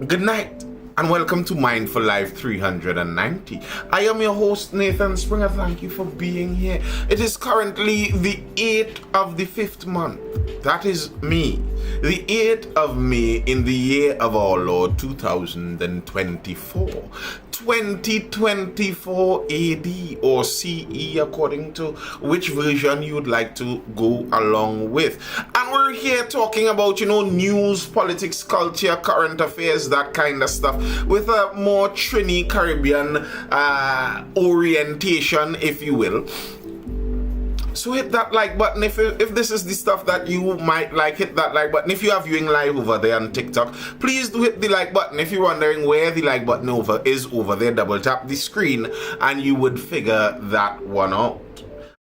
Good night and welcome to Mindful Live 390. I am your host Nathan Springer. Thank you for being here. It is currently the 8th of the 5th month. That is me. The 8th of May in the year of our Lord 2024. 2024 AD or CE, according to which version you'd like to go along with. And we're here talking about, news, politics, culture, current affairs, that kind of stuff, with a more Trini Caribbean orientation, if you will. So hit that like button if this is the stuff that you might like. Hit that like button. If you are viewing live over there on TikTok, please do hit the like button. If you're wondering where the like button is over there, double tap the screen and you would figure that one out.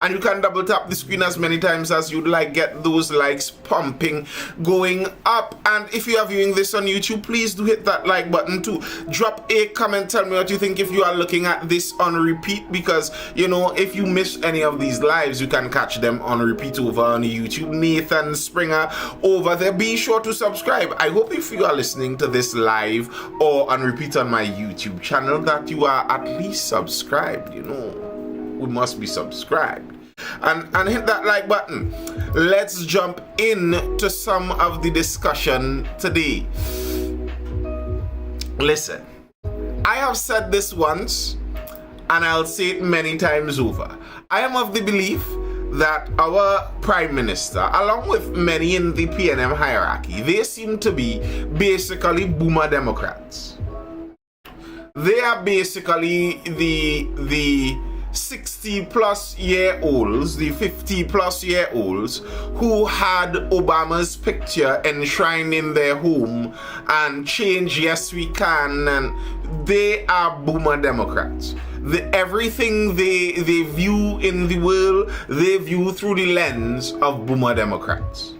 And you can double tap the screen as many times as you'd like, get those likes pumping, going up. And if you are viewing this on YouTube, please do hit that like button too. Drop a comment, tell me what you think if you are looking at this on repeat, because if you miss any of these lives, you can catch them on repeat over on YouTube. Nathan Springer over there. Be sure to subscribe. I hope if you are listening to this live or on repeat on my YouTube channel that you are at least subscribed. We must be subscribed. And hit that like button. Let's jump into some of the discussion today. Listen, I have said this once and I'll say it many times over. I am of the belief that our Prime Minister, along with many in the PNM hierarchy, they seem to be basically boomer Democrats. They are basically the 60-plus-year-olds, the 50-plus-year-olds who had Obama's picture enshrined in their home and change yes we can, and they are boomer Democrats. Everything they view in the world, they view through the lens of boomer Democrats.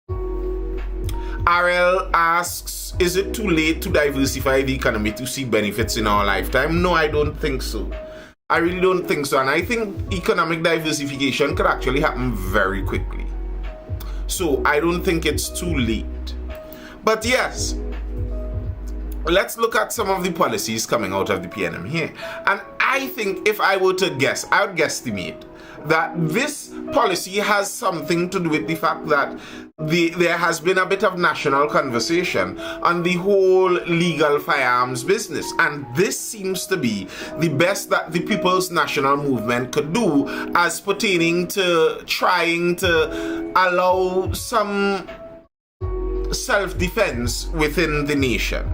RL asks, is it too late to diversify the economy to see benefits in our lifetime? No, I don't think so. I really don't think so, and I think economic diversification could actually happen very quickly. So I don't think it's too late. But yes, let's look at some of the policies coming out of the PNM here. And I think if I were to guess, I would guesstimate that this policy has something to do with the fact that there has been a bit of national conversation on the whole legal firearms business, and this seems to be the best that the People's National Movement could do as pertaining to trying to allow some self-defense within the nation.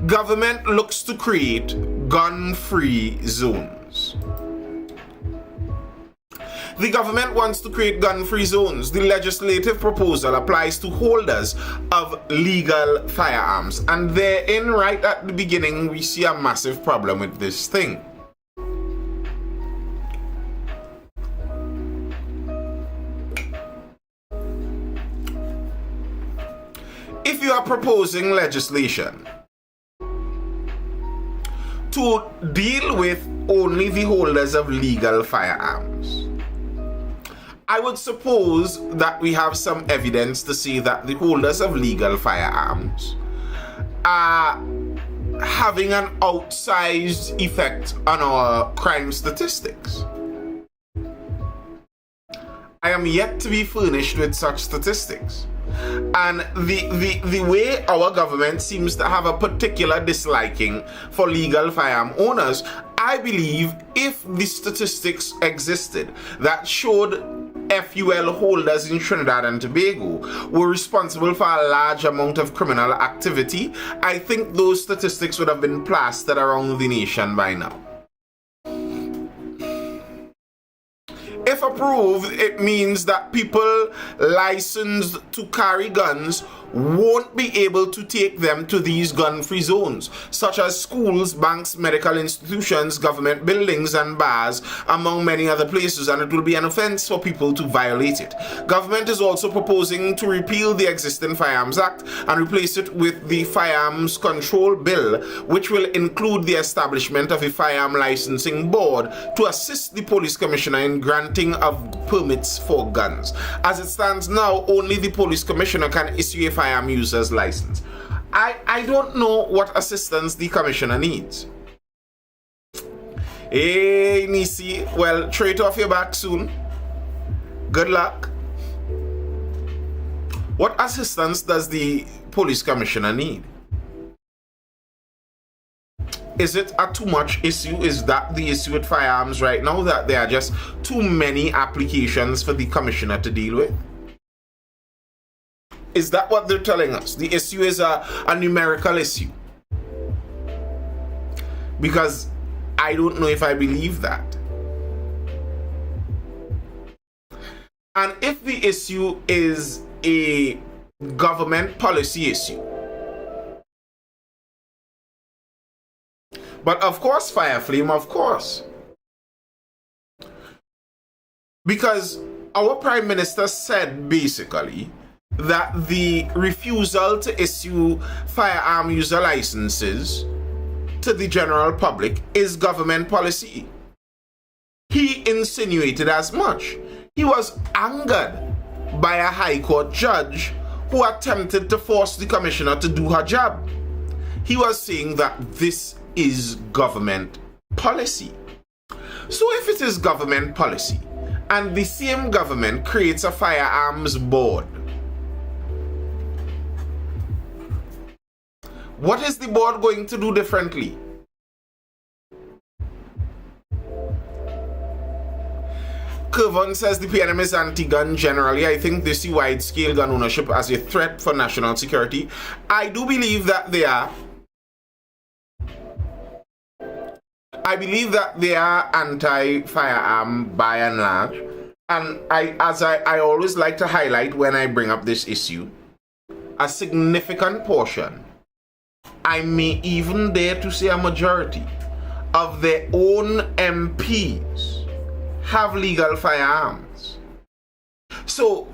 Government looks to create gun-free zones. The government wants to create gun-free zones. The legislative proposal applies to holders of legal firearms. And therein, right at the beginning, we see a massive problem with this thing. If you are proposing legislation to deal with only the holders of legal firearms, I would suppose that we have some evidence to say that the holders of legal firearms are having an outsized effect on our crime statistics. I am yet to be furnished with such statistics. And the way our government seems to have a particular disliking for legal firearm owners, I believe if the statistics existed that showed FUL holders in Trinidad and Tobago were responsible for a large amount of criminal activity, I think those statistics would have been plastered around the nation by now. If approved, it means that people licensed to carry guns won't be able to take them to these gun-free zones, such as schools, banks, medical institutions, government buildings, and bars, among many other places, and it will be an offense for people to violate it. Government is also proposing to repeal the existing Firearms Act and replace it with the Firearms Control Bill, which will include the establishment of a firearm licensing board to assist the police commissioner in granting of permits for guns. As it stands now, only the police commissioner can issue a firearm user's license. I don't know what assistance the commissioner needs. Hey, Nisi, well, trade off your back soon. Good luck. What assistance does the police commissioner need? Is it a too much issue? Is that the issue with firearms right now, that there are just too many applications for the commissioner to deal with? Is that what they're telling us? The issue is a numerical issue. Because I don't know if I believe that. And if the issue is a government policy issue, but of course, Fire Flame, of course. Because our Prime Minister said basically that the refusal to issue firearm user licenses to the general public is government policy. He insinuated as much. He was angered by a High Court judge who attempted to force the commissioner to do her job. He was saying that this is government policy. So if it is government policy and the same government creates a firearms board, what is the board going to do differently? Kervon says the PNM is anti-gun generally. I think they see wide-scale gun ownership as a threat for national security. I do believe that they are. I believe that they are anti-firearm by and large. And I always like to highlight when I bring up this issue, a significant portion, I may even dare to say a majority, of their own MPs have legal firearms. So,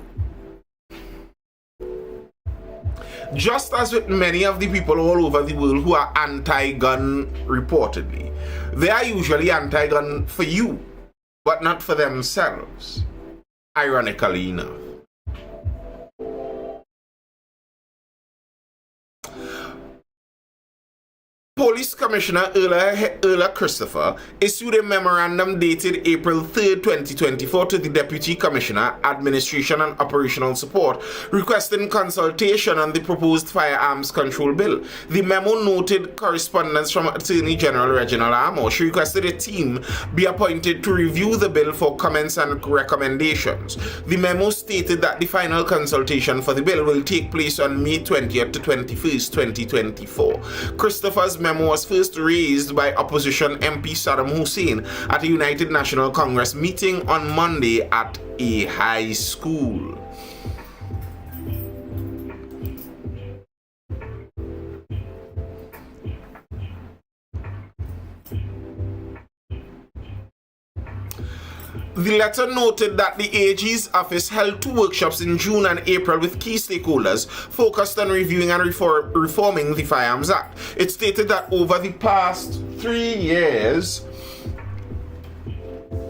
just as with many of the people all over the world who are anti-gun reportedly, they are usually anti-gun for you, but not for themselves, ironically enough. Police Commissioner Erla Christopher issued a memorandum dated April 3, 2024 to the Deputy Commissioner, Administration and Operational Support, requesting consultation on the proposed firearms control bill. The memo noted correspondence from Attorney General Reginald Amo. She requested a team be appointed to review the bill for comments and recommendations. The memo stated that the final consultation for the bill will take place on May 20th to 21st, 2024. Christopher's memo was first raised by opposition MP Saddam Hussein at a United National Congress meeting on Monday at a high school. The letter noted that the AG's office held 2 workshops in June and April with key stakeholders focused on reviewing and reforming the Firearms Act. It stated that over the past 3 years,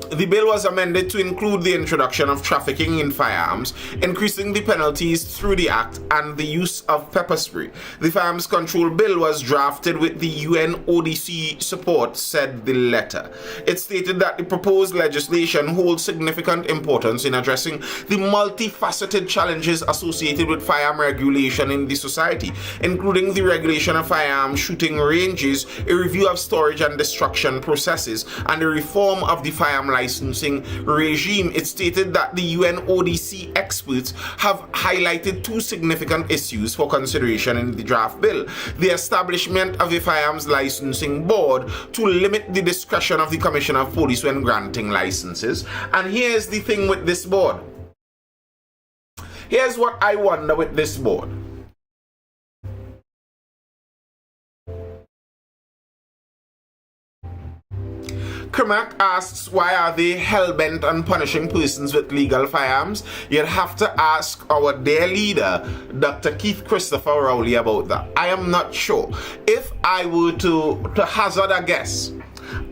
the bill was amended to include the introduction of trafficking in firearms, increasing the penalties through the act, and the use of pepper spray. The Firearms Control Bill was drafted with the UNODC support, said the letter. It stated that the proposed legislation holds significant importance in addressing the multifaceted challenges associated with firearm regulation in the society, including the regulation of firearm shooting ranges, a review of storage and destruction processes, and a reform of the firearm licensing regime. It stated that the UNODC experts have highlighted 2 significant issues for consideration in the draft bill: the establishment of a firearms licensing board to limit the discretion of the Commissioner of Police when granting licenses. And here's the thing with this board. Here's what I wonder with this board. Kermack asks, why are they hell-bent on punishing persons with legal firearms? You'd have to ask our dear leader, Dr. Keith Christopher Rowley, about that. I am not sure. If I were to hazard a guess,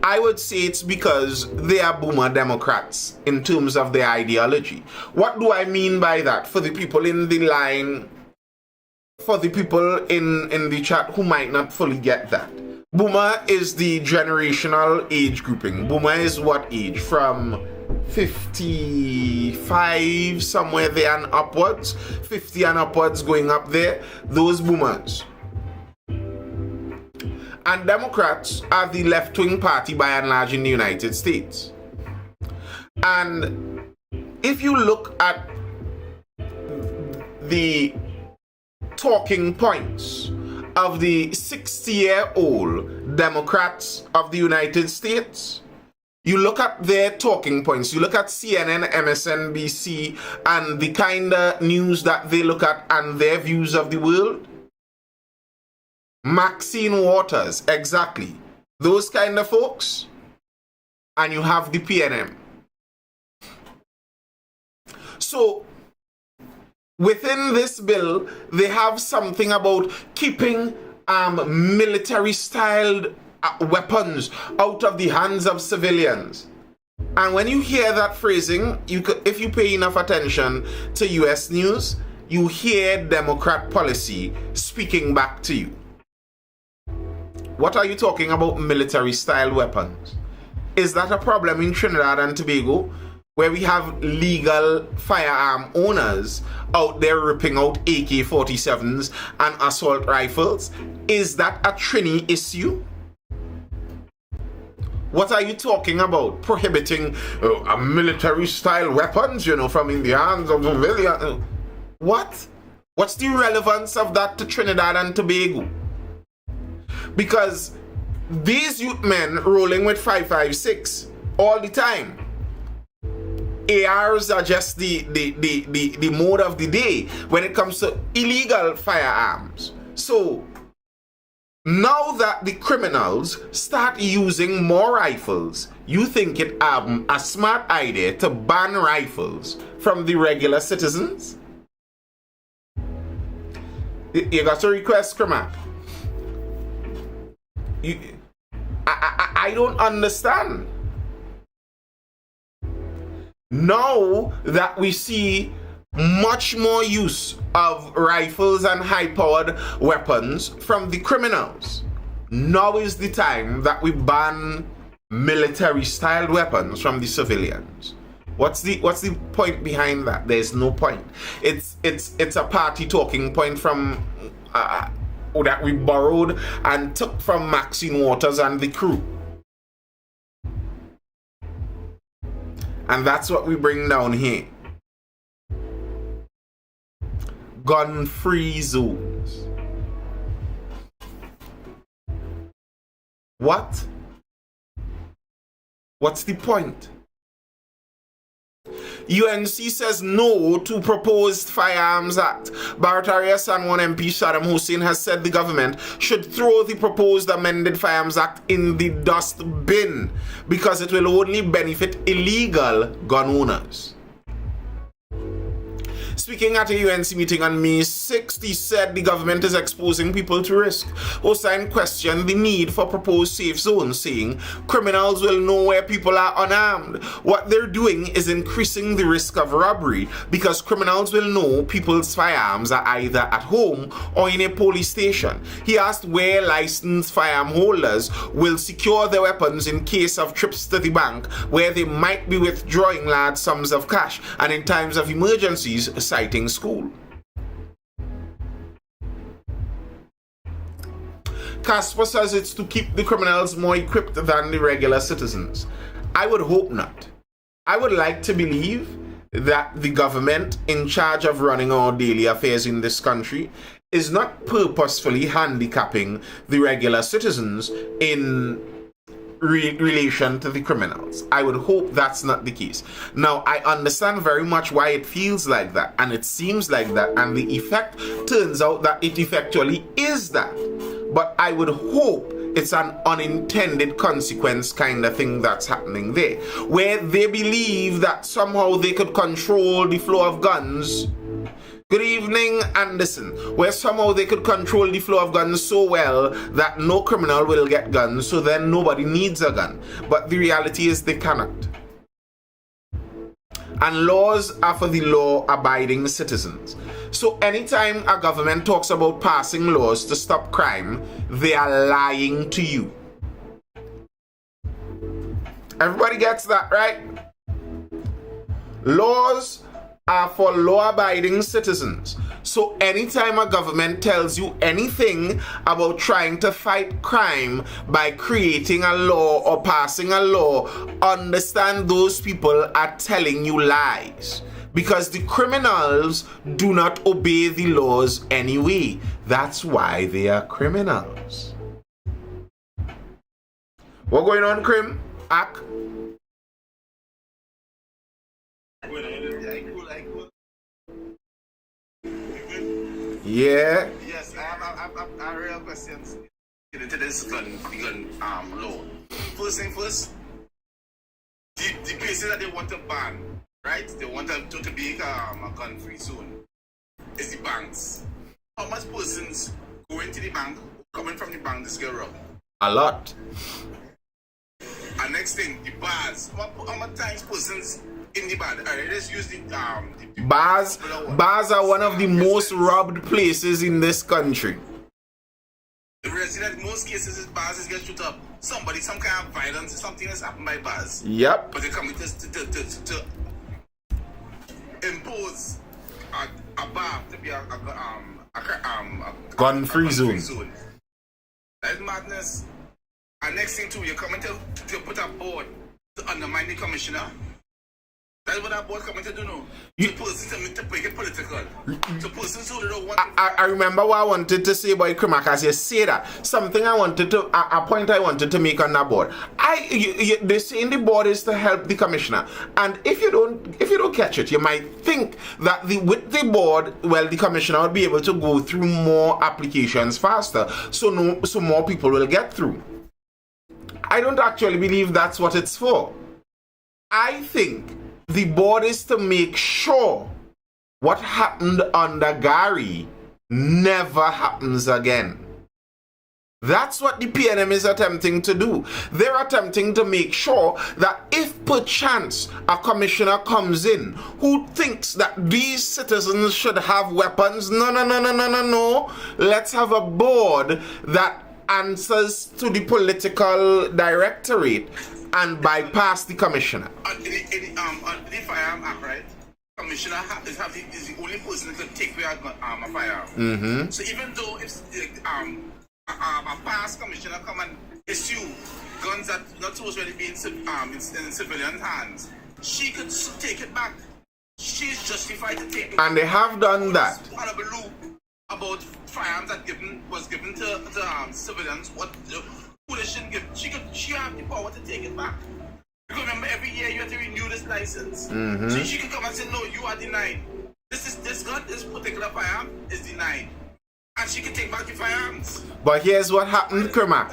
I would say it's because they are boomer Democrats in terms of their ideology. What do I mean by that? For the people in the line for the people in the chat who might not fully get that, boomer is the generational age grouping. Boomer is what age? From 55 somewhere there and upwards, 50 and upwards going up there, those boomers. And Democrats are the left-wing party by and large in the United States. And if you look at the talking points of the 60-year-old Democrats of the United States, you look at their talking points, you look at CNN, MSNBC, and the kind of news that they look at and their views of the world. Maxine Waters, exactly. Those kind of folks. And you have the PNM. So, within this bill, they have something about keeping military-styled weapons out of the hands of civilians. And when you hear that phrasing, if you pay enough attention to US news, you hear Democrat policy speaking back to you. What are you talking about military-style weapons? Is that a problem in Trinidad and Tobago, where we have legal firearm owners out there ripping out AK-47s and assault rifles? Is that a Trini issue? What are you talking about? Prohibiting military-style weapons, from in the hands of civilians? What? What's the relevance of that to Trinidad and Tobago? Because these youth men rolling with 5.56 all the time. ARs are just the mode of the day when it comes to illegal firearms. So now that the criminals start using more rifles, you think it a smart idea to ban rifles from the regular citizens? You got to request, Kramak. I don't understand. Now that we see much more use of rifles and high-powered weapons from the criminals, now is the time that we ban military-styled weapons from the civilians. What's the point behind that? There's no point. It's a party talking point from that we borrowed and took from Maxine Waters and the crew. And that's what we bring down here. Gun-free zones. What? What's the point? UNC says no to proposed Firearms Act. Barataria Sanwan MP Saddam Hussein has said the government should throw the proposed amended Firearms Act in the dust bin because it will only benefit illegal gun owners. Speaking at a UNC meeting on May 6th, he said the government is exposing people to risk. Hussein questioned the need for proposed safe zones, saying criminals will know where people are unarmed. What they're doing is increasing the risk of robbery because criminals will know people's firearms are either at home or in a police station. He asked where licensed firearm holders will secure their weapons in case of trips to the bank, where they might be withdrawing large sums of cash, and in times of emergencies, citing school. Casper says it's to keep the criminals more equipped than the regular citizens. I would hope not. I would like to believe that the government in charge of running our daily affairs in this country is not purposefully handicapping the regular citizens in relation to the criminals. I would hope that's not the case. Now, I understand very much why it feels like that, and it seems like that, and the effect turns out that it effectually is that. But I would hope it's an unintended consequence kind of thing that's happening there, where they believe that somehow they could control the flow of guns. Good evening, Anderson. Where somehow they could control the flow of guns so well that no criminal will get guns, so then nobody needs a gun. But the reality is they cannot. And laws are for the law-abiding citizens. So anytime a government talks about passing laws to stop crime, they are lying to you. Everybody gets that, right? Laws are for law-abiding citizens. So anytime a government tells you anything about trying to fight crime by creating a law or passing a law, understand those people are telling you lies. Because the criminals do not obey the laws anyway. That's why they are criminals. What going on, Crim? Ak? Yeah. Yes, I have a real question into this gun law. First thing first, the places that they want to ban, right? They want to be a gun-free zone. Is the banks. How much persons go into the bank, coming from the bank, this get robbed? A lot. And next thing, the bars. How much times persons in the bar? Let's use the bars. Bars are one of the most robbed places in this country. The resident, most cases, is bars get shoot up. Some kind of violence, something has happened by bars. Yep. But they come to impose a bar to be a gun-free zone. That is madness. And next thing too, you're coming to put a board to undermine the commissioner. That's what that board coming to do now. To make it political. To persons who don't want I remember what I wanted to say about Krimak as you say that. Something I wanted to, a point I wanted to make on that board. They say in the board is to help the commissioner. And if you don't catch it, you might think that with the board, well, the commissioner would be able to go through more applications faster. So more people will get through. I don't actually believe that's what it's for. I think the board is to make sure what happened under Gary never happens again. That's what the PNM is attempting to do. They're attempting to make sure that if perchance a commissioner comes in who thinks that these citizens should have weapons, no. Let's have a board that answers to the political directorate and bypass the commissioner. The Firearm Act, right? Commissioner is the only person that can take away a firearm. Mm-hmm. So even though if a past commissioner come and issue guns that not supposed to be in civilian hands, she could take it back. She's justified to take it back. And they have done that. About firearms that was given to civilians, who they shouldn't give. She have the power to take it back. Because remember, every year you have to renew this license. Mm-hmm. So she could come and say, no, you are denied. This particular firearm is denied. And she can take back the firearms. But here's what happened, Kermac.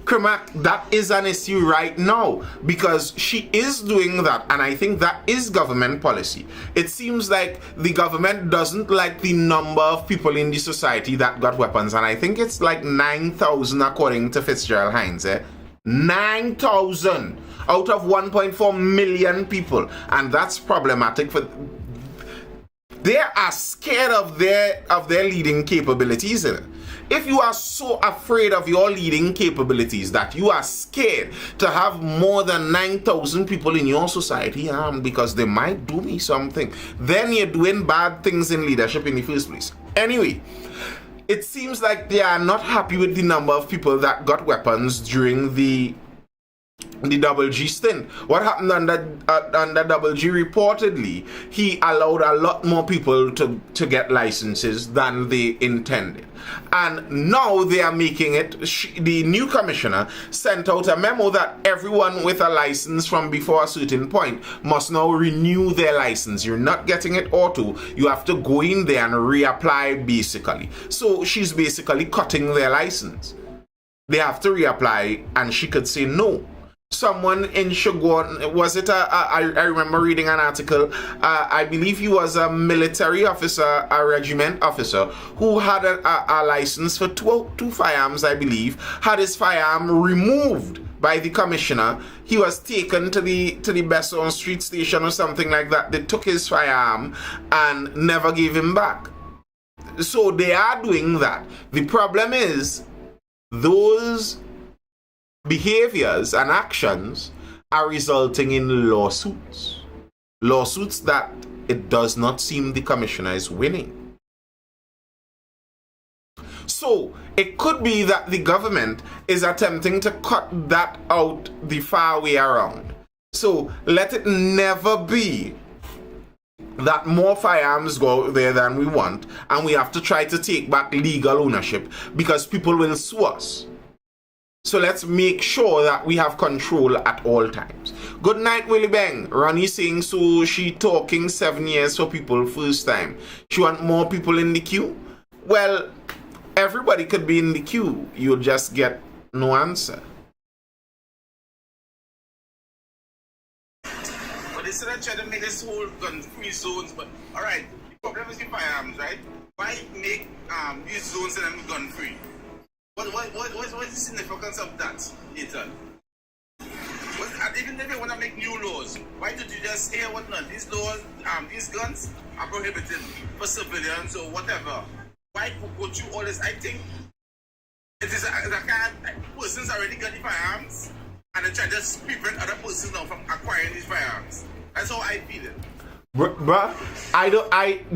Kermac, that is an issue right now because she is doing that, and I think that is government policy. It seems like the government doesn't like the number of people in the society that got weapons, and I think it's like 9,000 according to Fitzgerald Hines. 9,000 out of 1.4 million people, and that's problematic for. They are scared of their leading capabilities. If you are so afraid of your leading capabilities that you are scared to have more than 9,000 people in your society because they might do me something, then you're doing bad things in leadership in the first place. Anyway, it seems like they are not happy with the number of people that got weapons during the Double G stint. What happened under Double G? Reportedly, he allowed a lot more people to get licenses than they intended. And now they are making it, the new commissioner sent out a memo that everyone with a license from before a certain point must now renew their license. You're not getting it auto. You have to go in there and reapply basically. So she's basically cutting their license. They have to reapply and she could say no. Someone in Shogun, was it I remember reading an article, I believe he was a military officer, a regiment officer, who had a license for two firearms, I believe, had his firearm removed by the commissioner. He was taken to the Besson Street station or something like that. They took his firearm and never gave him back. So they are doing that. The problem is those behaviors and actions are resulting in lawsuits. Lawsuits that it does not seem the commissioner is winning. So it could be that the government is attempting to cut that out the far way around. So let it never be that more firearms go out there than we want, and we have to try to take back legal ownership because people will sue us. So let's make sure that we have control at all times. Good night, Willie Bang. Ronnie saying so she talking 7 years for people first time. She want more people in the queue? Well, everybody could be in the queue. You'll just get no answer. Instead of trying to make this whole gun-free zones, but alright, the problem is the firearms, right? Why make these zones and them gun-free? What is the significance of that, Ethan? Even if you want to make new laws, why did you just say whatnot? These laws, these guns are prohibited for civilians or whatever. Why go through all this? I think it is persons already got the firearms and they try to prevent other persons now from acquiring these firearms. That's how I feel it. Bruh,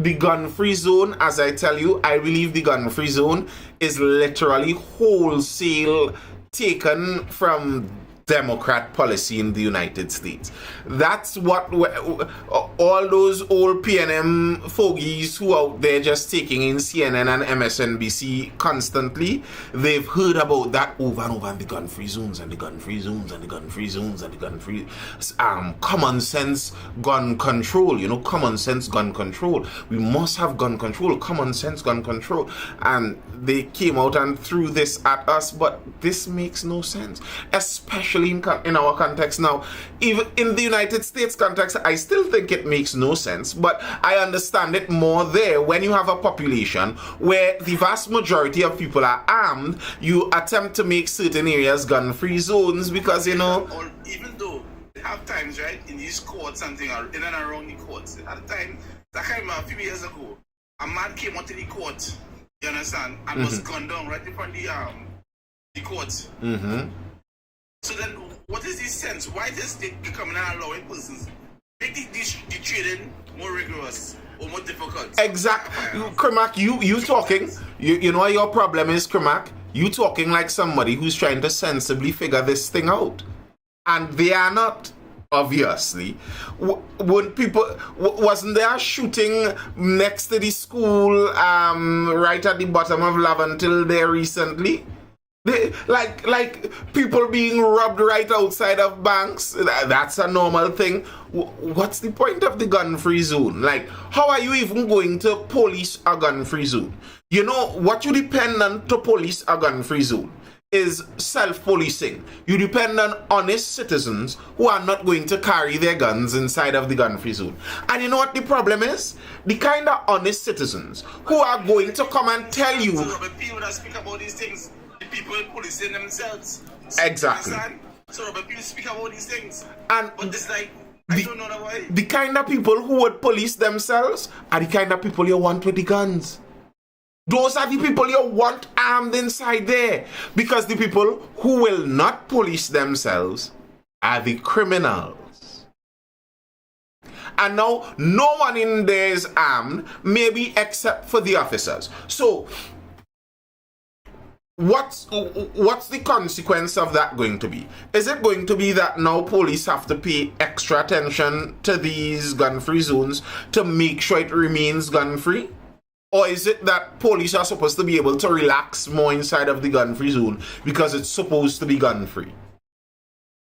the gun-free zone, as I tell you, I believe the gun-free zone is literally wholesale taken from Democrat policy in the United States. That's what all those old PNM fogies who out there just taking in CNN and MSNBC constantly, they've heard about that over and over, and the gun-free zones and the gun-free zones and the gun-free zones and the gun-free common sense gun control, common sense gun control. We must have gun control, common sense gun control. And they came out and threw this at us, but this makes no sense, especially in our context now. Even in the United States context, I still think it makes no sense, but I understand it more there. When you have a population where the vast majority of people are armed, you attempt to make certain areas gun-free zones because, Even though they have times, right, in these courts and things, in and around the courts, at the time, that came a few years ago, a man came onto the court, you understand, and was gunned down right in front of the court. Mm-hmm. So then, what is the sense? Why does they come and allowing persons make the trading more rigorous or more difficult? Exactly. Kermack, you talking, you know what your problem is, Kermack? You talking like somebody who's trying to sensibly figure this thing out. And they are not, obviously. When people, wasn't there a shooting next to the school, right at the bottom of Laventille there recently? Like people being robbed right outside of banks. That's a normal thing. What's the point of the gun-free zone? Like, how are you even going to police a gun-free zone? You know what you depend on to police a gun-free zone is self-policing. You depend on honest citizens who are not going to carry their guns inside of the gun-free zone. And you know what the problem is? The kind of honest citizens who are going to come and tell you. So the people that speak about these things, the people policing themselves. Exactly. So the people speak about these things. And but it's like, I don't know the way. The kind of people who would police themselves are the kind of people you want with the guns. Those are the people you want armed inside there. Because the people who will not police themselves are the criminals. And now, no one in there is armed, maybe except for the officers. So, what's the consequence of that going to be? Is it going to be that now police have to pay extra attention to these gun-free zones to make sure it remains gun-free? Or is it that police are supposed to be able to relax more inside of the gun-free zone because it's supposed to be gun-free?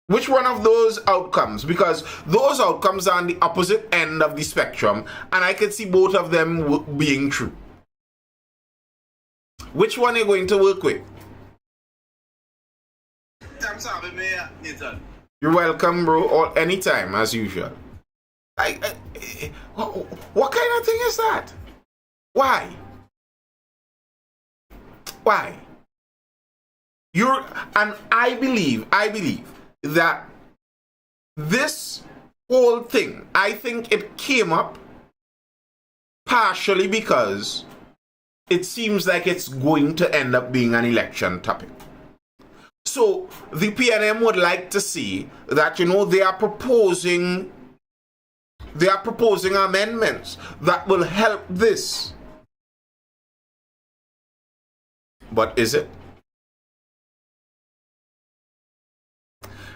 Which one of those outcomes? Because those outcomes are on the opposite end of the spectrum, and I could see both of them being true. Which one are you going to work with? Thanks for having me, Nathan. You're welcome, bro, or anytime, as usual. What kind of thing is that? Why? And I believe that this whole thing, I think it came up partially because it seems like it's going to end up being an election topic. So the PNM would like to see that, they are proposing amendments that will help this. But is it?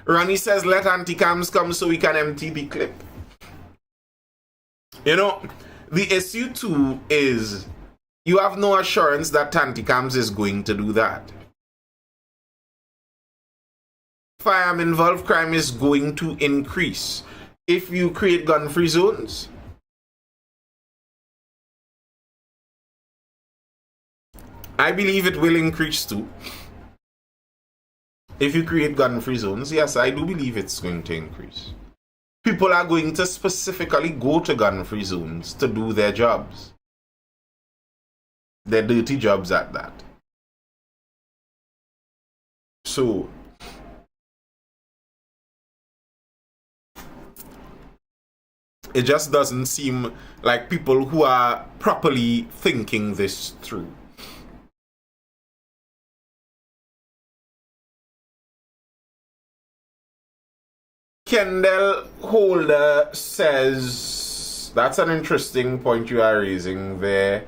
Ronnie says, let anti-cams come so we can empty the clip. The issue too is you have no assurance that anti-cams is going to do that. Firearm-involved crime is going to increase if you create gun-free zones. I believe it will increase too. If you create gun-free zones, yes, I do believe it's going to increase. People are going to specifically go to gun-free zones to do their jobs. Their dirty jobs at that. So, it just doesn't seem like people who are properly thinking this through. Kendall Holder says, that's an interesting point you are raising there,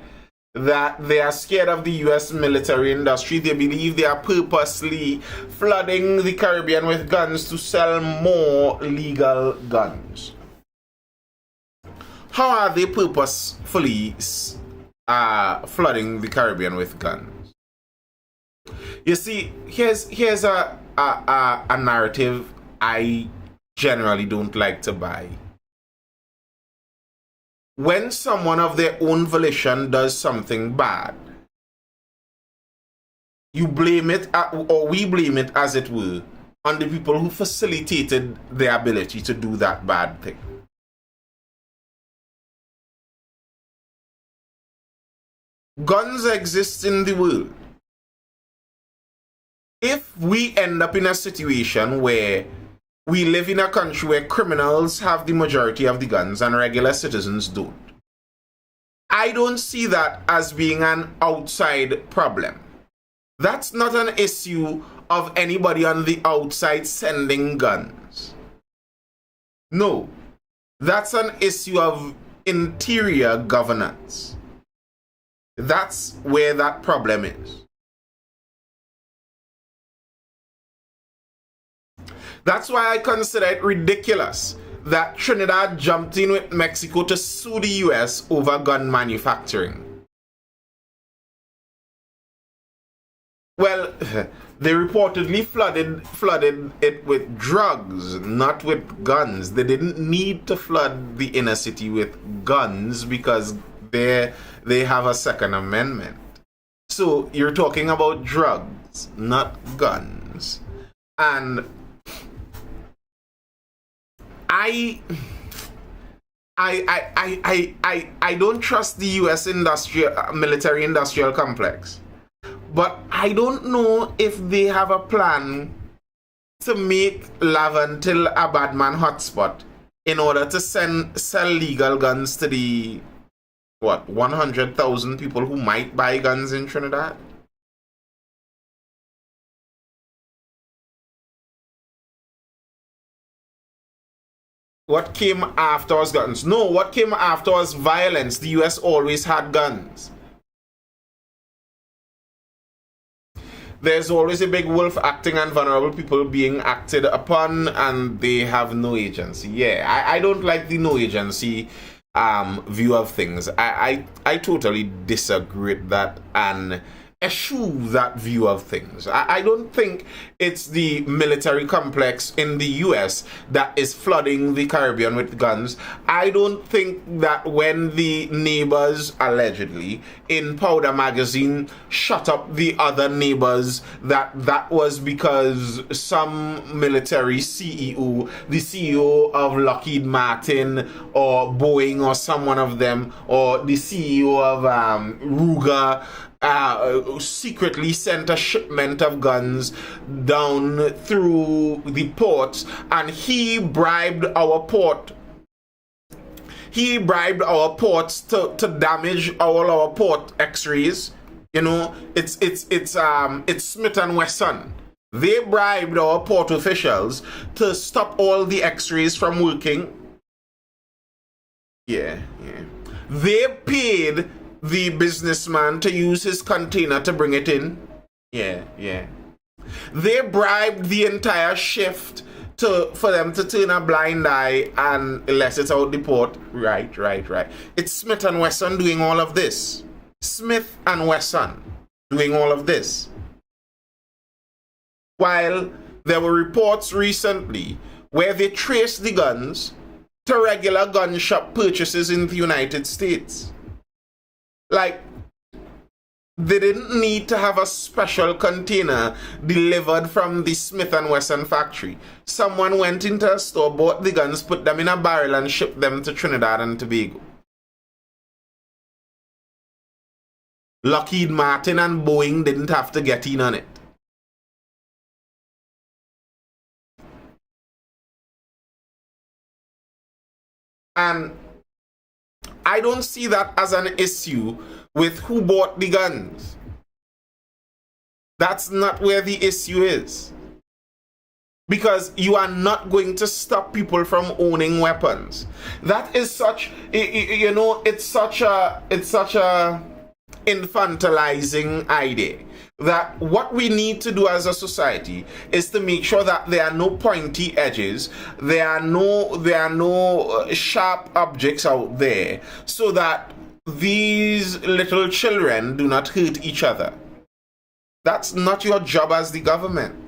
that they are scared of the US military industry. They believe they are purposely flooding the Caribbean with guns to sell more legal guns. How are they purposefully flooding the Caribbean with guns? You see, here's a narrative I generally don't like to buy. When someone of their own volition does something bad, you blame it, or we blame it as it were, on the people who facilitated their ability to do that bad thing. Guns exist in the world. If we end up in a situation where we live in a country where criminals have the majority of the guns and regular citizens don't, I don't see that as being an outside problem. That's not an issue of anybody on the outside sending guns. No, that's an issue of interior governance. That's where that problem is. That's why I consider it ridiculous that Trinidad jumped in with Mexico to sue the US over gun manufacturing. Well, they reportedly flooded it with drugs, not with guns. They didn't need to flood the inner city with guns because they have a Second Amendment. So you're talking about drugs, not guns. And I don't trust the US military industrial complex. But I don't know if they have a plan to make Laventille a Badman hotspot in order to sell legal guns to the 100,000 people who might buy guns in Trinidad. What came after was guns? No, what came after was violence. The US always had guns. There's always a big wolf acting and vulnerable people being acted upon, and they have no agency. Yeah, I don't like the no agency view of things. I totally disagree with that and eschew that view of things. I don't think it's the military complex in the US that is flooding the Caribbean with guns. I don't think that when the neighbors allegedly in Powder Magazine shut up the other neighbors that was because some military CEO, the CEO of Lockheed Martin or Boeing or someone of them, or the CEO of Ruger secretly sent a shipment of guns down through the ports, and he bribed our port. He bribed our ports to damage all our port x-rays You know, it's Smith and Wesson. They bribed our port officials to stop all the X-rays from working. Yeah. They paid the businessman to use his container to bring it in. Yeah. They bribed the entire shift for them to turn a blind eye and let it out the port. Right. It's Smith and Wesson doing all of this. Smith and Wesson doing all of this. While there were reports recently where they traced the guns to regular gun shop purchases in the United States. Like, they didn't need to have a special container delivered from the Smith & Wesson factory. Someone went into a store, bought the guns, put them in a barrel and shipped them to Trinidad and Tobago. Lockheed Martin and Boeing didn't have to get in on it. And I don't see that as an issue with who bought the guns. That's not where the issue is. Because you are not going to stop people from owning weapons. That is such, you know, it's such a infantilizing idea. That what we need to do as a society is to make sure that there are no pointy edges, there are no sharp objects out there, so that these little children do not hurt each other. That's not your job as the government.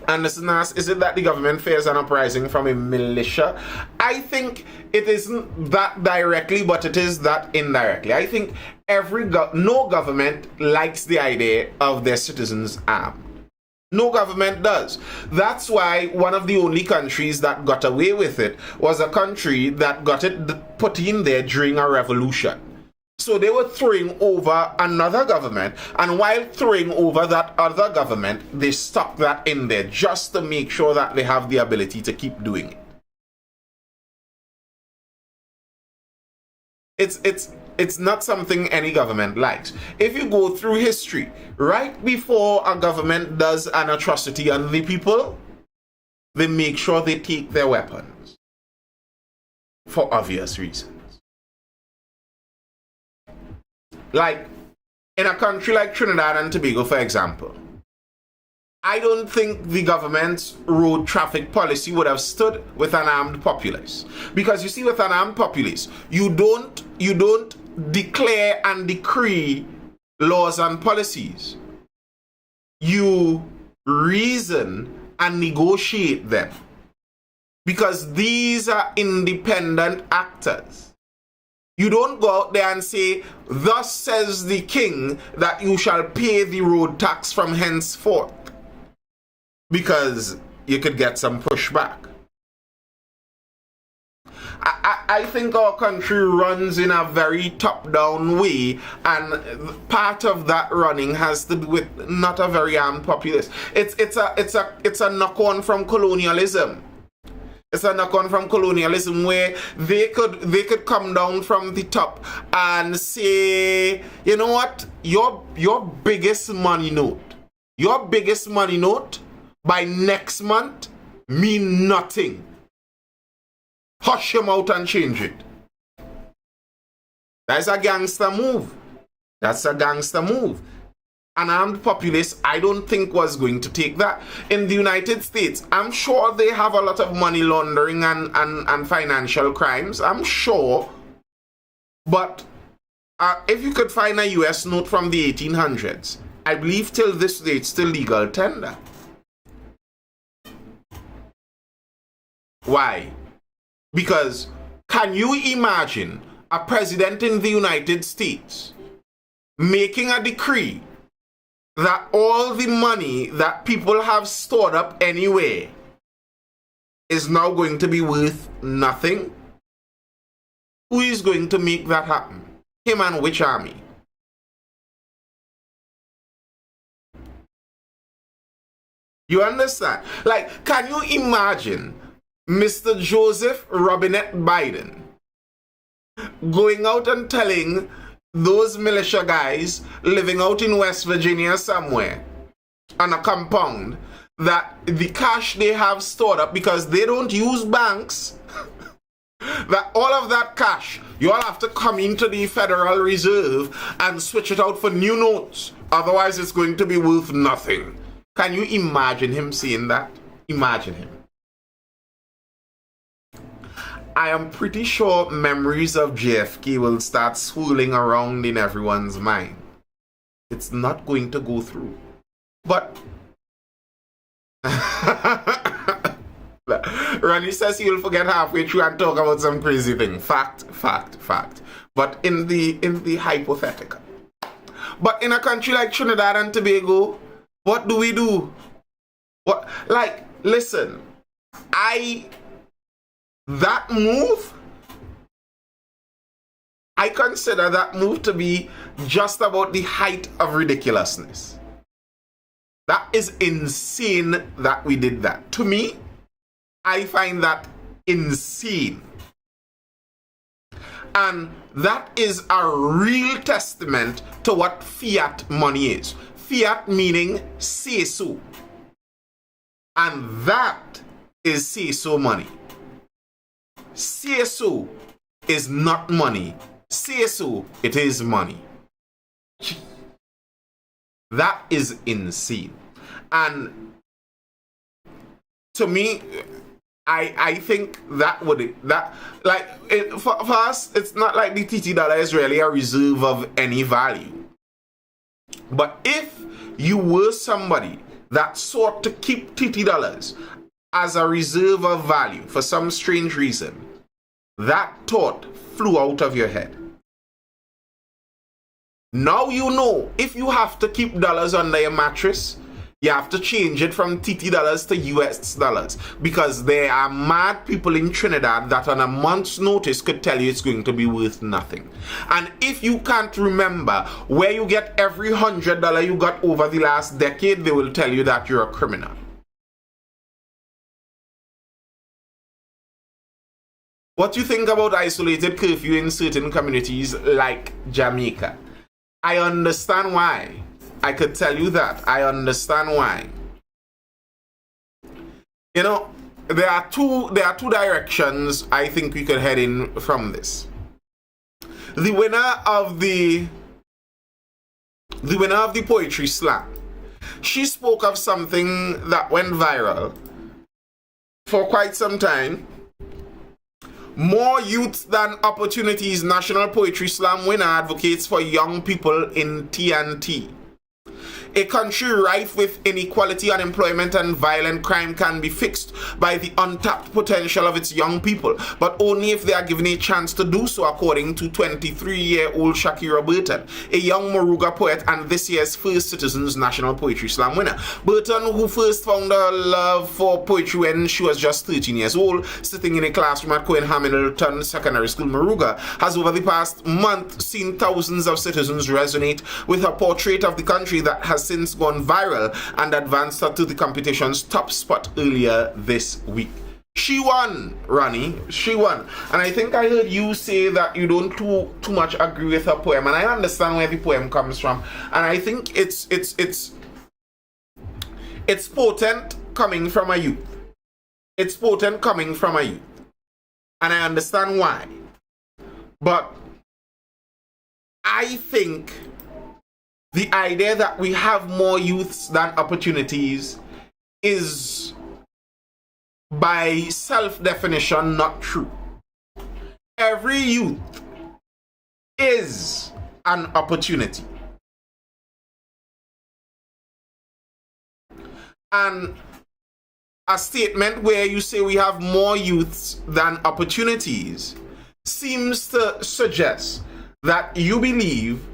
And listen, is it that the government fears an uprising from a militia? I think it isn't that directly, but it is that indirectly. I think no government likes the idea of their citizens armed. No government does. That's why one of the only countries that got away with it was a country that got it put in there during a revolution. So they were throwing over another government, and while throwing over that other government, they stuck that in there just to make sure that they have the ability to keep doing it. It's not something any government likes. If you go through history, right before a government does an atrocity on the people, they make sure they take their weapons for obvious reasons. Like, in a country like Trinidad and Tobago, for example, I don't think the government's road traffic policy would have stood with an armed populace. Because you see, with an armed populace, you don't declare and decree laws and policies. You reason and negotiate them. Because these are independent actors. You don't go out there and say, "Thus says the king that you shall pay the road tax from henceforth," because you could get some pushback. I think our country runs in a very top-down way, and part of that running has to do with not a very armed populace. It's a knock-on from colonialism. It's a knock-on from colonialism where they could come down from the top and say, you know what, your biggest money note by next month mean nothing. Hush him out and change it. That's a gangster move. An armed populace, I don't think, was going to take that. In the United States, I'm sure they have a lot of money laundering and financial crimes. I'm sure. But if you could find a US note from the 1800s, I believe till this day it's still legal tender. Why? Because can you imagine a president in the United States making a decree that all the money that people have stored up anyway is now going to be worth nothing? Who is going to make that happen? Him and which army? You understand? Like, can you imagine Mr. Joseph Robinette Biden going out and telling those militia guys living out in West Virginia somewhere on a compound that the cash they have stored up, because they don't use banks, that all of that cash, you all have to come into the Federal Reserve and switch it out for new notes. Otherwise, it's going to be worth nothing. Can you imagine him saying that? Imagine him. I am pretty sure memories of JFK will start swirling around in everyone's mind. It's not going to go through. But Ronnie says he'll forget halfway through and talk about some crazy thing. Fact. But in the hypothetical. But in a country like Trinidad and Tobago, what do we do? What, like, listen, that move, I consider that move to be just about the height of ridiculousness. That is insane that we did that. To me, I find that insane. And that is a real testament to what fiat money is. Fiat meaning say so. And that is say so money. Say so is not money. Say so, it is money. That is insane. And to me, I think for us, it's not like the TT dollar is really a reserve of any value. But if you were somebody that sought to keep TT dollars as a reserve of value for some strange reason, that thought flew out of your head. Now you know, if you have to keep dollars under your mattress, you have to change it from TT dollars to US dollars, because there are mad people in Trinidad that on a month's notice could tell you it's going to be worth nothing. And if you can't remember where you get every $100 you got over the last decade, they will tell you that you're a criminal. What do you think about isolated curfew in certain communities like Jamaica? I understand why. I could tell you that. I understand why. You know, there are two directions I think we could head in from this. The winner of the poetry slam, she spoke of something that went viral for quite some time. More youth than opportunities, National Poetry Slam winner advocates for young people in TnT. A country rife with inequality, unemployment, and violent crime can be fixed by the untapped potential of its young people, but only if they are given a chance to do so, according to 23-year-old Shakira Burton, a young Moruga poet and this year's First Citizens National Poetry Slam winner. Burton, who first found her love for poetry when she was just 13 years old, sitting in a classroom at Cohen Hamilton Secondary School, Moruga, has over the past month seen thousands of citizens resonate with her portrait of the country that has since gone viral and advanced her to the competition's top spot earlier this week. She won, Ronnie. She won. And I think I heard you say that you don't too much agree with her poem, and I understand where the poem comes from. And I think it's potent coming from a youth. It's potent coming from a youth. And I understand why. But I think the idea that we have more youths than opportunities is, by self-definition, not true. Every youth is an opportunity. And a statement where you say we have more youths than opportunities seems to suggest that you believe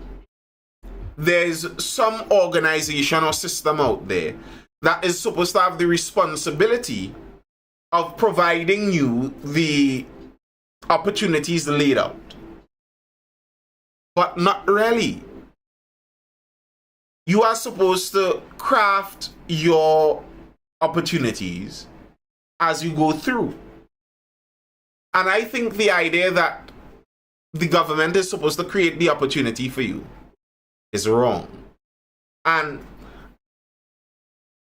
there's some organization or system out there that is supposed to have the responsibility of providing you the opportunities laid out. But not really. You are supposed to craft your opportunities as you go through. And I think the idea that the government is supposed to create the opportunity for you is wrong. And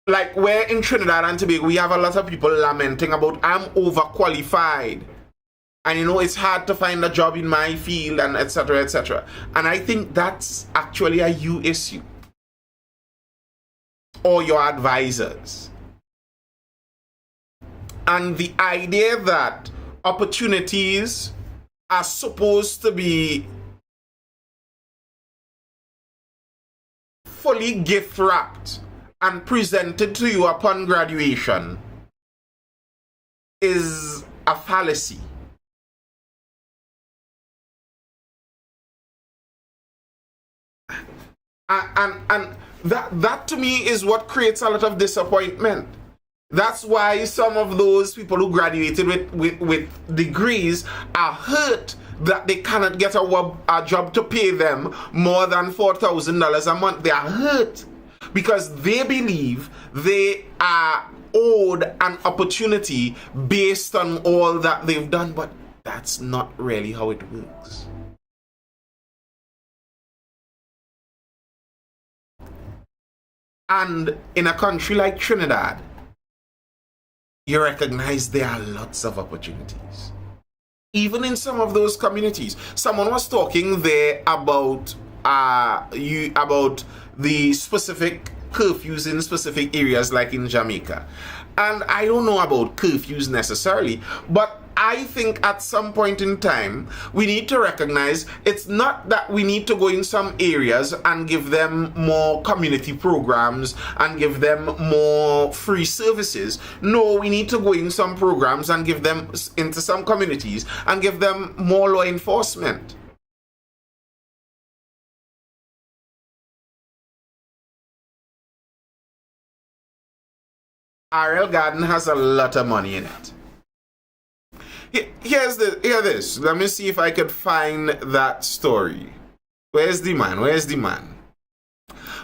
like, we're in Trinidad and Tobago, we have a lot of people lamenting about, I'm overqualified, and you know, it's hard to find a job in my field, and etc., etc. And I think that's actually a you issue, or your advisors. And the idea that opportunities are supposed to be fully gift wrapped and presented to you upon graduation is a fallacy. And that to me is what creates a lot of disappointment. That's why some of those people who graduated with degrees are hurt that they cannot get a job to pay them more than $4,000 a month. They are hurt because they believe they are owed an opportunity based on all that they've done, but that's not really how it works. And in a country like Trinidad, you recognize there are lots of opportunities. Even in some of those communities. Someone was talking there about the specific curfews in specific areas like in Jamaica. And I don't know about curfews necessarily, but I think at some point in time, we need to recognize it's not that we need to go in some areas and give them more community programs and give them more free services. No, we need to go in some programs and give them into some communities and give them more law enforcement. RL Garden has a lot of money in it. Hear this. Let me see if I could find that story. Where's the man?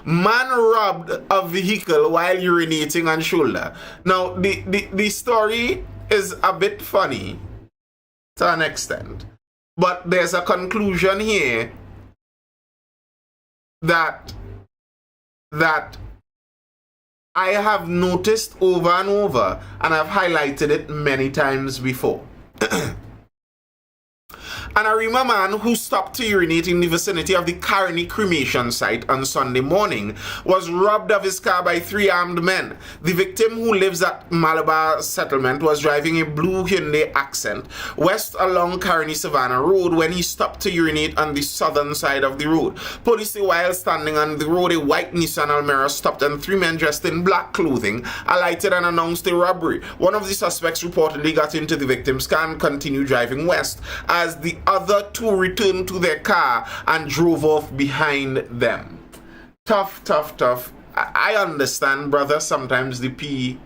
Man robbed a vehicle while urinating on shoulder. Now, the story is a bit funny to an extent, but there's a conclusion here that I have noticed over and over, and I've highlighted it many times before. An Arima man who stopped to urinate in the vicinity of the Carney cremation site on Sunday morning was robbed of his car by 3 armed men. The victim, who lives at Malabar Settlement, was driving a blue Hyundai Accent west along Carney Savannah Road when he stopped to urinate on the southern side of the road. Police say while standing on the road, a white Nissan Almera stopped and 3 men dressed in black clothing alighted and announced a robbery. One of the suspects reportedly got into the victim's car and continued driving west as the other 2 returned to their car and drove off behind them. Tough. I understand, brother. Sometimes the pee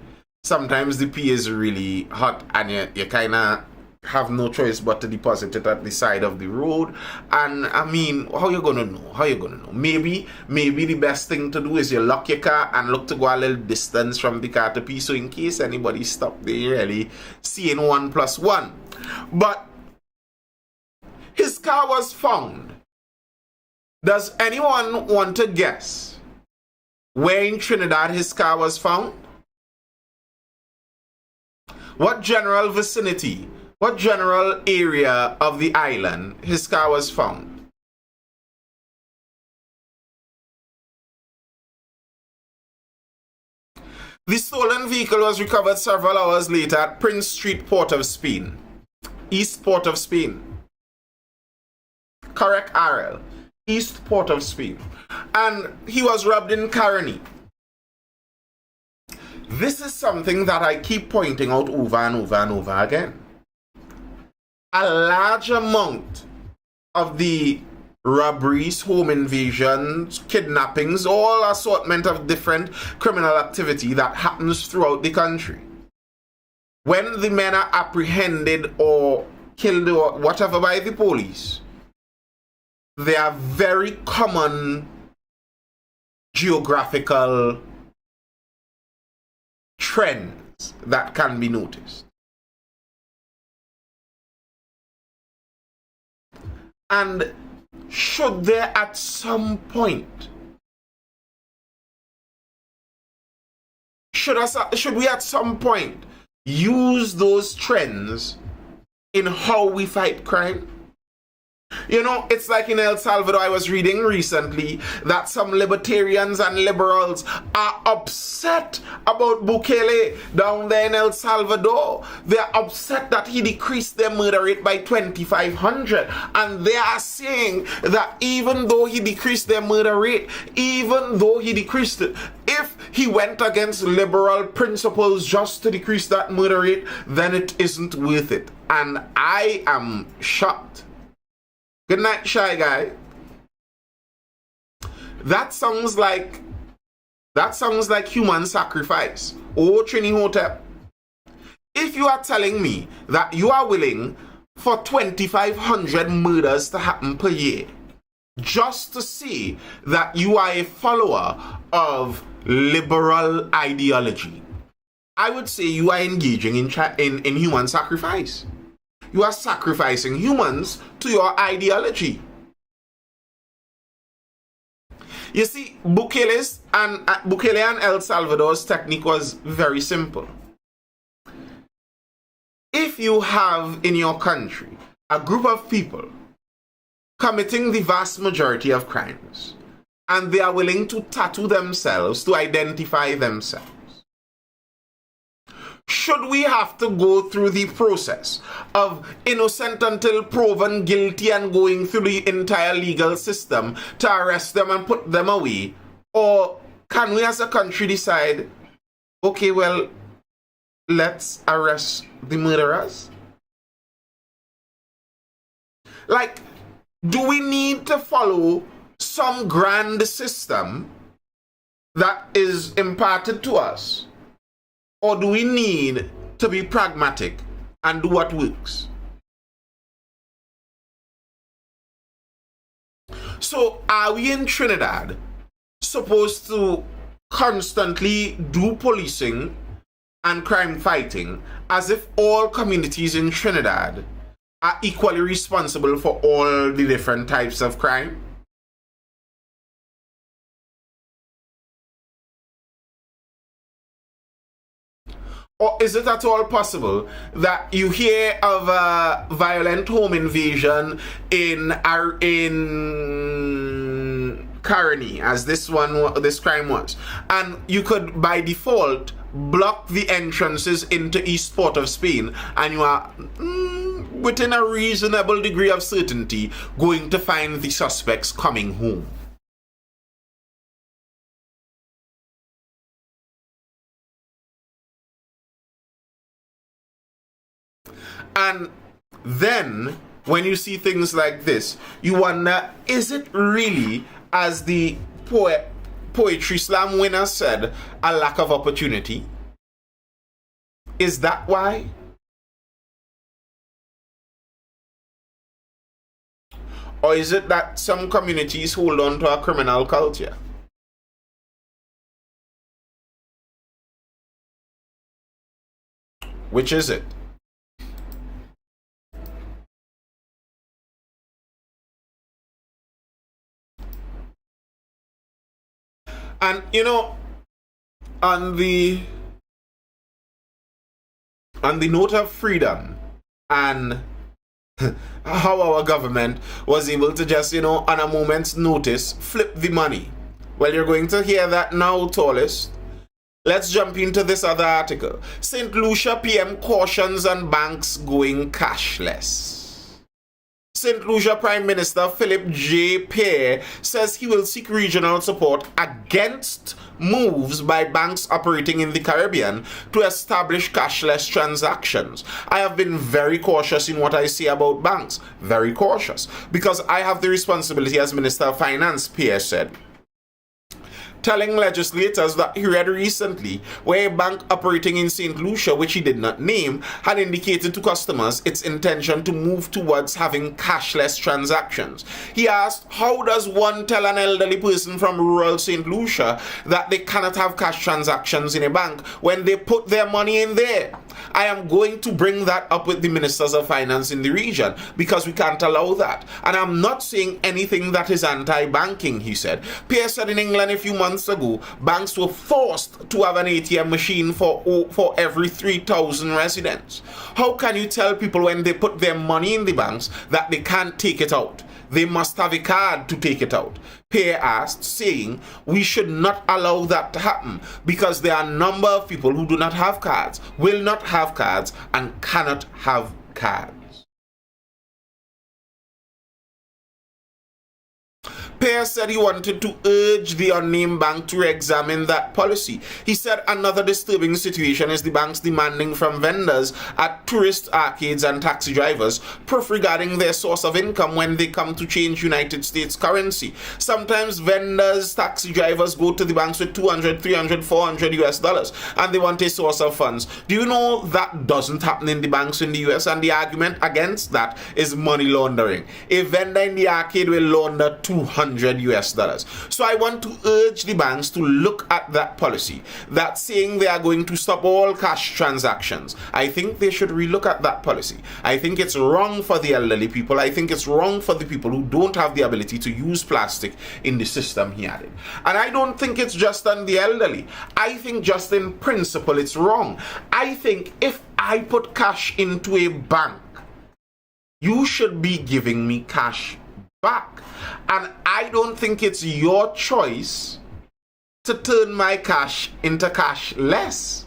is really hot and you kind of have no choice but to deposit it at the side of the road. And I mean, how you gonna know? Maybe the best thing to do is you lock your car and look to go a little distance from the car to pee, so in case anybody stop, they really seeing 1 + 1. But his car was found. Does anyone want to guess where in Trinidad his car was found? What general vicinity, what general area of the island his car was found? The stolen vehicle was recovered several hours later at Prince Street, Port of Spain, East Port of Spain. Correct, RL. East Port of Spain. And he was robbed in Carney. This is something that I keep pointing out over and over again. A large amount of the robberies, home invasions, kidnappings, all assortment of different criminal activity that happens throughout the country, when the men are apprehended or killed or whatever by the police, there are very common geographical trends that can be noticed. And should there at some point, should we at some point use those trends in how we fight crime? You know, it's like in El Salvador, I was reading recently that some libertarians and liberals are upset about Bukele down there in El Salvador. They're upset that he decreased their murder rate by 2,500. And they are saying that even though he decreased their murder rate, even though he decreased it, if he went against liberal principles just to decrease that murder rate, then it isn't worth it. And I am shocked. Good night, Shy Guy. That sounds like human sacrifice. Oh, Trini Hotep. If you are telling me that you are willing for 2,500 murders to happen per year just to see that you are a follower of liberal ideology, I would say you are engaging in human sacrifice. You are sacrificing humans to your ideology. You see, Bukele and El Salvador's technique was very simple. If you have in your country a group of people committing the vast majority of crimes, and they are willing to tattoo themselves to identify themselves, should we have to go through the process of innocent until proven guilty and going through the entire legal system to arrest them and put them away? Or can we as a country decide, okay, well, let's arrest the murderers? Like, do we need to follow some grand system that is imparted to us? Or do we need to be pragmatic and do what works? So are we in Trinidad supposed to constantly do policing and crime fighting as if all communities in Trinidad are equally responsible for all the different types of crime? Or is it at all possible that you hear of a violent home invasion in Caroni, as this crime was, and you could by default block the entrances into East Port of Spain, and you are within a reasonable degree of certainty going to find the suspects coming home? And then, when you see things like this, you wonder, is it really, as the Poetry Slam winner said, a lack of opportunity? Is that why? Or is it that some communities hold on to a criminal culture? Which is it? And you know, on the note of freedom and how our government was able to just, on a moment's notice, flip the money. Well, you're going to hear that now, Tallest. Let's jump into this other article. St. Lucia PM cautions on banks going cashless. St. Lucia Prime Minister Philip J. Pear says he will seek regional support against moves by banks operating in the Caribbean to establish cashless transactions. I have been very cautious in what I say about banks. Very cautious. Because I have the responsibility as Minister of Finance, Pear said, telling legislators that he read recently where a bank operating in St. Lucia, which he did not name, had indicated to customers its intention to move towards having cashless transactions. He asked, how does one tell an elderly person from rural St. Lucia that they cannot have cash transactions in a bank when they put their money in there? I am going to bring that up with the ministers of finance in the region because we can't allow that. And I'm not saying anything that is anti-banking, he said. Pierre said in England a few months ago, banks were forced to have an ATM machine for every 3,000 residents. How can you tell people when they put their money in the banks that they can't take it out? They must have a card to take it out. Pierre asked, saying, we should not allow that to happen because there are a number of people who do not have cards, will not have cards, and cannot have cards. Pierre said he wanted to urge the unnamed bank to re-examine that policy. He said another disturbing situation is the banks demanding from vendors at tourist arcades and taxi drivers proof regarding their source of income when they come to change United States currency. Sometimes vendors, taxi drivers go to the banks with $200, $300, $400 US, and they want a source of funds. Do you know that doesn't happen in the banks in the US? And the argument against that is money laundering. A vendor in the arcade will launder $200 US. So I want to urge the banks to look at that policy that's saying they are going to stop all cash transactions. I think they should relook at that policy. I think it's wrong for the elderly people. I think it's wrong for the people who don't have the ability to use plastic in the system, he added. And I don't think it's just on the elderly. I think just in principle it's wrong. I think if I put cash into a bank, you should be giving me cash back. And I don't think it's your choice to turn my cash into cashless.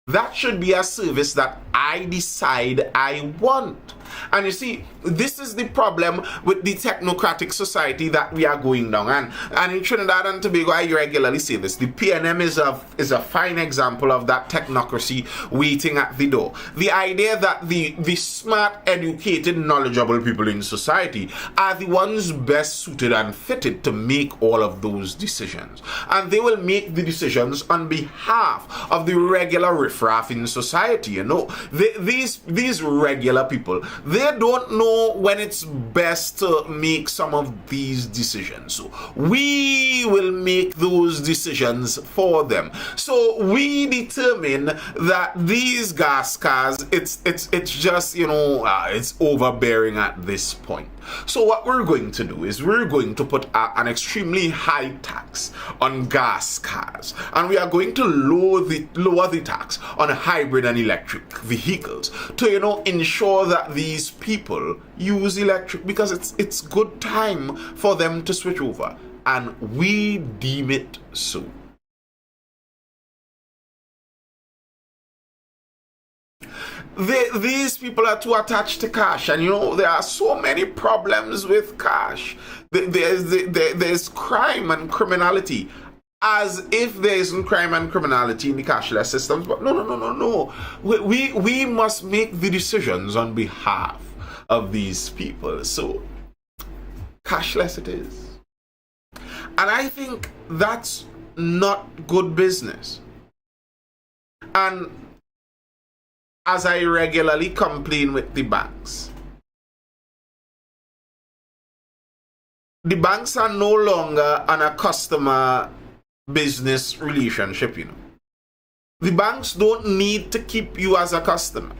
That should be a service that I decide I want. And you see, this is the problem with the technocratic society that we are going down. And in Trinidad and Tobago, I regularly say this. The PNM is a fine example of that technocracy waiting at the door. The idea that the smart, educated, knowledgeable people in society are the ones best suited and fitted to make all of those decisions. And they will make the decisions on behalf of the regular riffraff in society. You know, these regular people, they don't know when it's best to make some of these decisions. So we will make those decisions for them. So we determine that these gas cars, it's just, you know, it's overbearing at this point. So what we're going to do is we're going to put an extremely high tax on gas cars, and we are going to lower the tax on hybrid and electric vehicles to, you know, ensure that these people use electric, because it's good time for them to switch over, and we deem it so. These people are too attached to cash, and you know there are so many problems with cash. There's crime and criminality, as if there isn't crime and criminality in the cashless systems. But no. We must make the decisions on behalf of these people. So cashless it is, and I think that's not good business. And as I regularly complain with the banks are no longer on a customer business relationship, you know. The banks don't need to keep you as a customer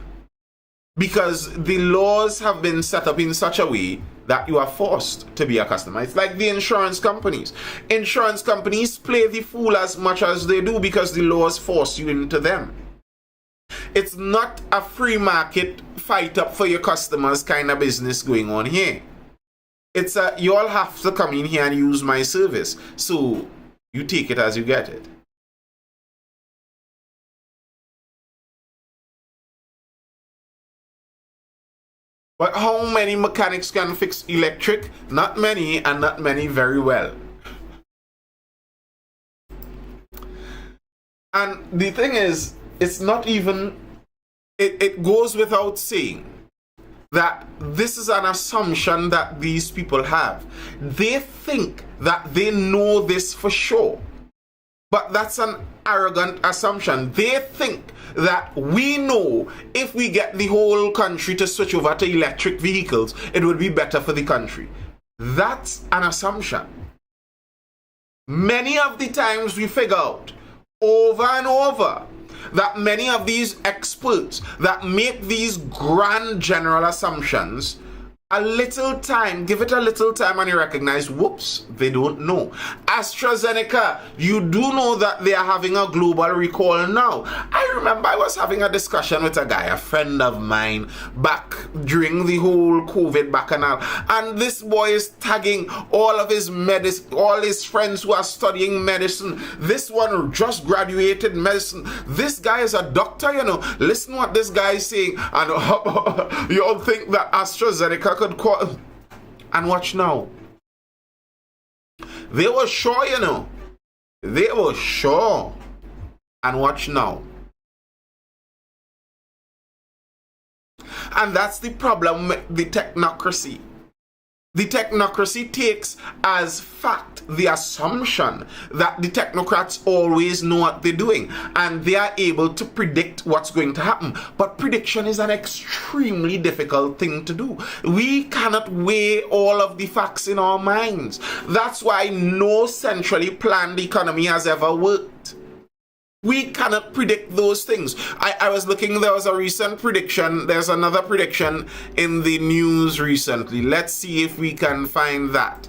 because the laws have been set up in such a way that you are forced to be a customer. It's like the insurance companies. Insurance companies play the fool as much as they do because the laws force you into them. It's not a free market fight up for your customers kind of business going on here. It's a, you all have to come in here and use my service. So you take it as you get it. But how many mechanics can fix electric? Not many, and not many very well. And the thing is, it's not even, it goes without saying that this is an assumption that these people have. They think that they know this for sure, but that's an arrogant assumption. They think that we know if we get the whole country to switch over to electric vehicles, it would be better for the country. That's an assumption. Many of the times we figure out over and over that many of these experts that make these grand general assumptions, give it a little time and you recognize, whoops, they don't know. AstraZeneca, you do know that they are having a global recall now. I remember I was having a discussion with a guy, a friend of mine, back during the whole COVID bacchanal, and this boy is tagging all of his all his friends who are studying medicine. This one just graduated medicine. This guy is a doctor, you know. Listen what this guy is saying, and you all think that AstraZeneca could call, and watch now. They were sure, you know. They were sure. And watch now. And that's the problem with the technocracy. The technocracy takes as fact the assumption that the technocrats always know what they're doing and they are able to predict what's going to happen. But prediction is an extremely difficult thing to do. We cannot weigh all of the facts in our minds. That's why no centrally planned economy has ever worked. We cannot predict those things. I was looking, there was a recent prediction. There's another prediction in the news recently. Let's see if we can find that.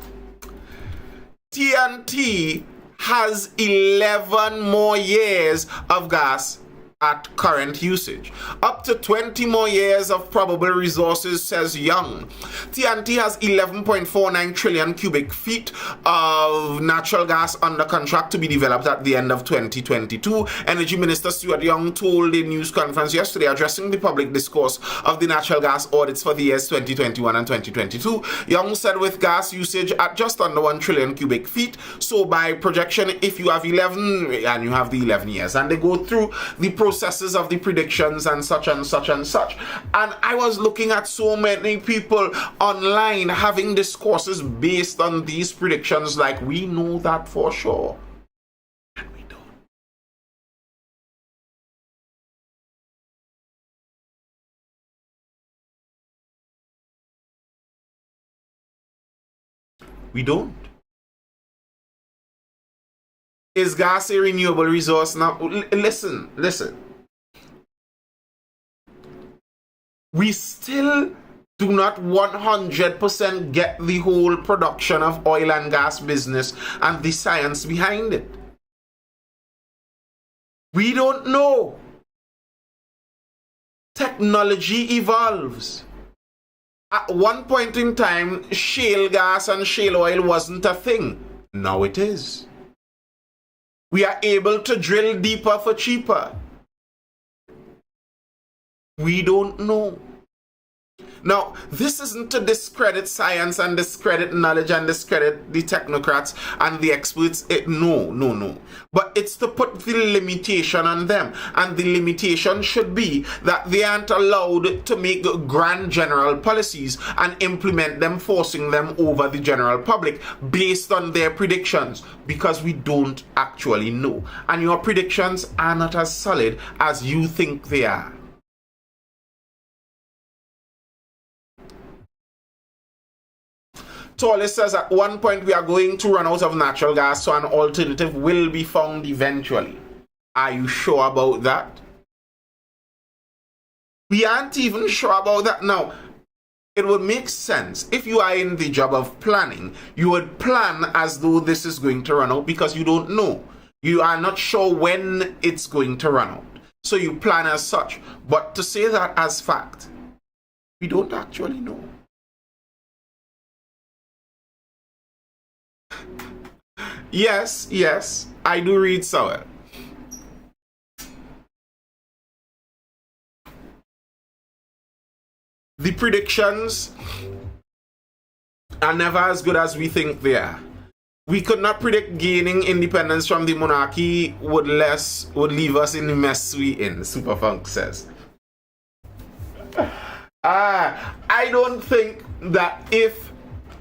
TnT has 11 more years of gas at current usage. Up to 20 more years of probable resources, says Young. TnT has 11.49 trillion cubic feet of natural gas under contract to be developed at the end of 2022. Energy Minister Stuart Young told a news conference yesterday addressing the public discourse of the natural gas audits for the years 2021 and 2022. Young said with gas usage at just under 1 trillion cubic feet, so by projection, if you have 11 and you have the 11 years, and they go through the processes of the predictions and such and such and such. And I was looking at so many people online having discourses based on these predictions like we know that for sure. And we don't. We don't. Is gas a renewable resource now? Listen. We still do not 100% get the whole production of oil and gas business and the science behind it. We don't know. Technology evolves. At one point in time, shale gas and shale oil wasn't a thing. Now it is. We are able to drill deeper for cheaper. We don't know. Now, this isn't to discredit science and discredit knowledge and discredit the technocrats and the experts. No. But it's to put the limitation on them. And the limitation should be that they aren't allowed to make grand general policies and implement them, forcing them over the general public based on their predictions, because we don't actually know. And your predictions are not as solid as you think they are. Torley says at one point we are going to run out of natural gas, so an alternative will be found eventually. Are you sure about that? We aren't even sure about that now. It would make sense if you are in the job of planning. You would plan as though this is going to run out because you don't know. You are not sure when it's going to run out. So you plan as such. But to say that as fact, we don't actually know. Yes, I do read Sowell. The predictions are never as good as we think they are. We could not predict gaining independence from the monarchy would leave us in the mess we in, Superfunk says. I don't think that if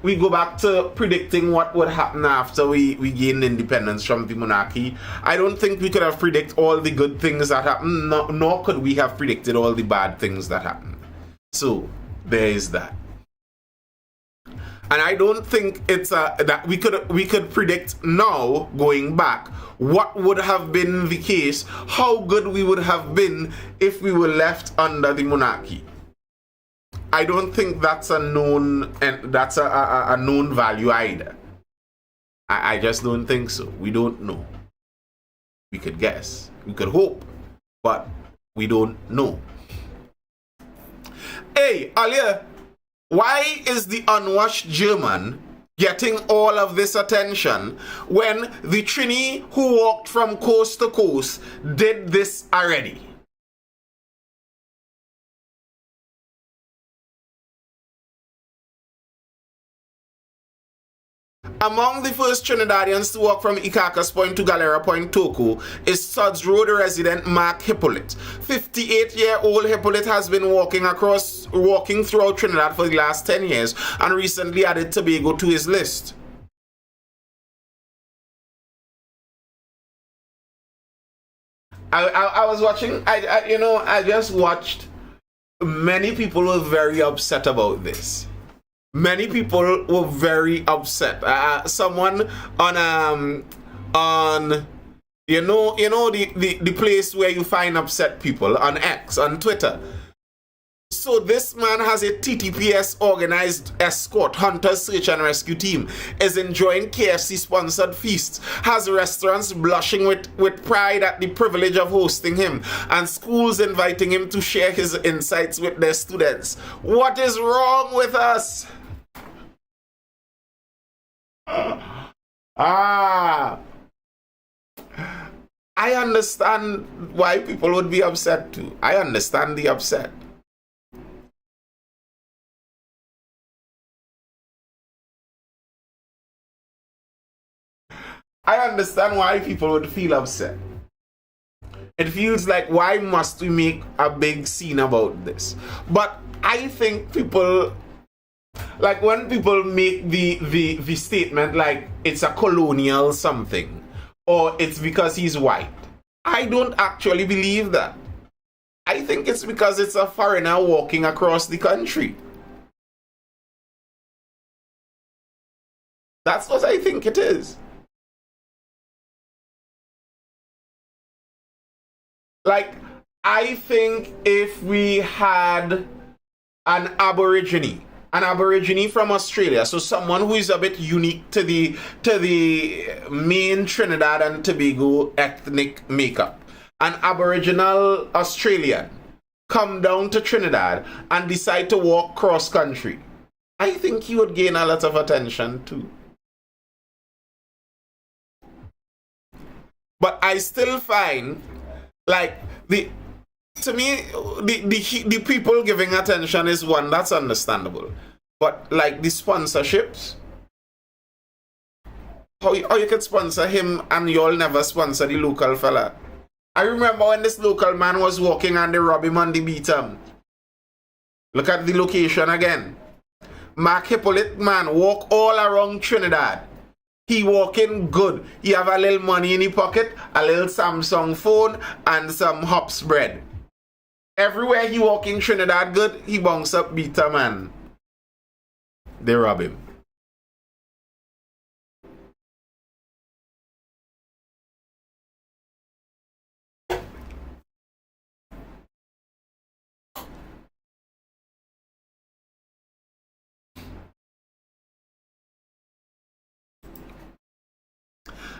we go back to predicting what would happen after we gain independence from the monarchy, I don't think we could have predicted all the good things that happen, nor could we have predicted all the bad things that happen. So, there is that. And I don't think it's that we could predict now, going back, what would have been the case, how good we would have been if we were left under the monarchy. I don't think that's a known, and that's a known value either. I just don't think so. We don't know. We could guess, we could hope, but we don't know. Hey, Alia, why is the unwashed German getting all of this attention when the Trini who walked from coast to coast did this already? Among the first Trinidadians to walk from Icacos Point to Galera Point, Toco, is Suds Road resident Mark Hippolyte. 58-year-old Hippolyte has been walking throughout Trinidad for the last 10 years and recently added Tobago to his list. I was watching, I just watched. Many people were very upset about this. Many people were very upset. Someone on the place where you find upset people on X, on Twitter. So this man has a TTPS organized escort, Hunters Search and Rescue Team, is enjoying KFC sponsored feasts, has restaurants blushing with pride at the privilege of hosting him, and schools inviting him to share his insights with their students. What is wrong with us? I understand why people would be upset too. I understand the upset. I understand why people would feel upset. It feels like, why must we make a big scene about this? But I think people, like when people make the statement like it's a colonial something or it's because he's white, I don't actually believe that. I think it's because it's a foreigner walking across the country. That's what I think it is. Like, I think if we had an aborigine from Australia, so someone who is a bit unique to the main Trinidad and Tobago ethnic makeup, an aboriginal Australian come down to Trinidad and decide to walk cross country, I think he would gain a lot of attention too. But I still find, like, to me, the people giving attention is one that's understandable. But like the sponsorships, how you can sponsor him and y'all never sponsor the local fella. I remember when this local man was walking and they robbed him and they beat him. Look at the location again. Mark Hippolyte, man, walk all around Trinidad. He walking good. He have a little money in his pocket, a little Samsung phone, and some hops bread. Everywhere he walking Trinidad good, he bounce up beta man. They rob him.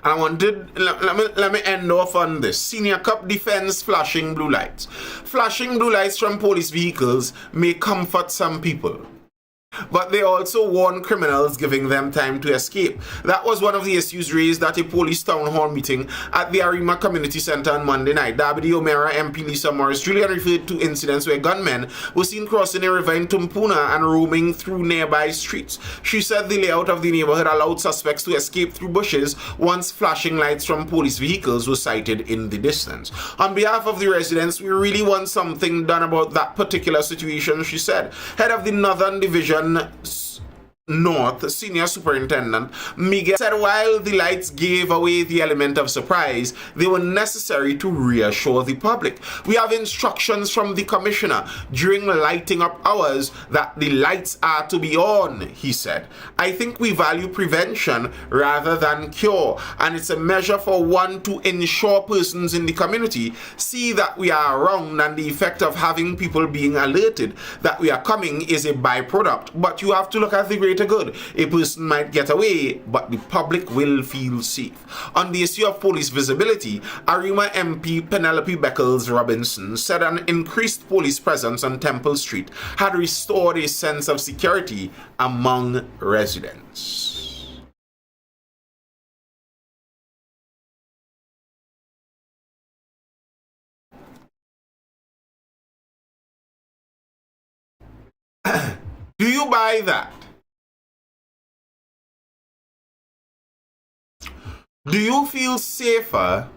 I wanted, let me end off on this. Senior Cup defends flashing blue lights. Flashing blue lights from police vehicles may comfort some people, but they also warn criminals, giving them time to escape. That was one of the issues raised at a police town hall meeting at the Arima Community Center on Monday night. Dabidi O'Meara MP Lisa Morris Julian referred to incidents where gunmen were seen crossing a river in Tumpuna and roaming through nearby streets. She said the layout of the neighborhood allowed suspects to escape through bushes once flashing lights from police vehicles were sighted in the distance. On behalf of the residents, we really want something done about that particular situation, she said. Head of the Northern Division North Senior Superintendent Miguel said while the lights gave away the element of surprise, they were necessary to reassure the public. We have instructions from the commissioner during lighting up hours that the lights are to be on, he said. I think we value prevention rather than cure, and it's a measure for one to ensure persons in the community see that we are around, and the effect of having people being alerted that we are coming is a byproduct. But you have to look at the greater good. A person might get away, but the public will feel safe. On the issue of police visibility, Arima MP Penelope Beckles-Robinson said an increased police presence on Temple Street had restored a sense of security among residents. Do you buy that? Do you feel safer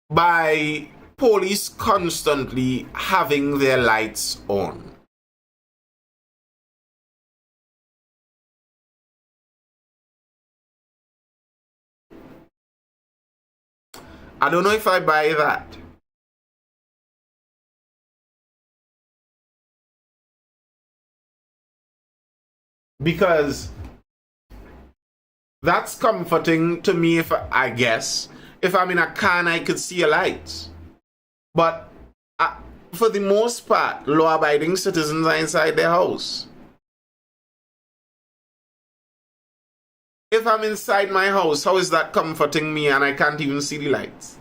by police constantly having their lights on? I don't know if I buy that. Because that's comforting to me if I guess. If I'm in a car and I could see a light. But for the most part, law-abiding citizens are inside their house. If I'm inside my house, how is that comforting me and I can't even see the lights?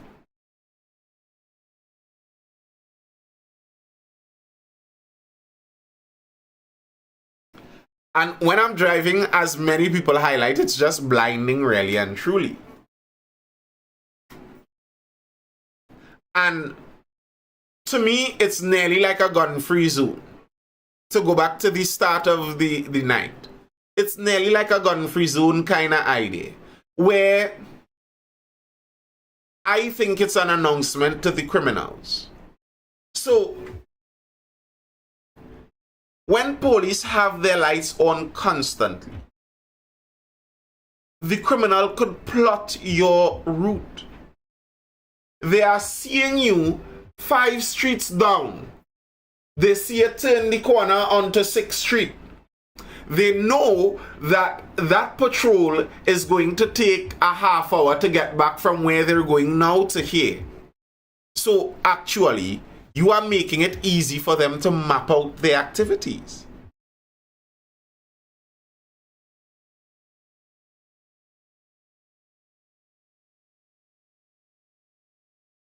And when I'm driving, as many people highlight, it's just blinding really and truly. And to me, it's nearly like a gun-free zone. To go back to the start of the night, it's nearly like a gun-free zone kind of idea, where I think it's an announcement to the criminals. So, when police have their lights on constantly, the criminal could plot your route. They are seeing you 5 streets down. They see you turn the corner onto 6th Street. They know that that patrol is going to take a half hour to get back from where they're going now to here. So actually, you are making it easy for them to map out their activities.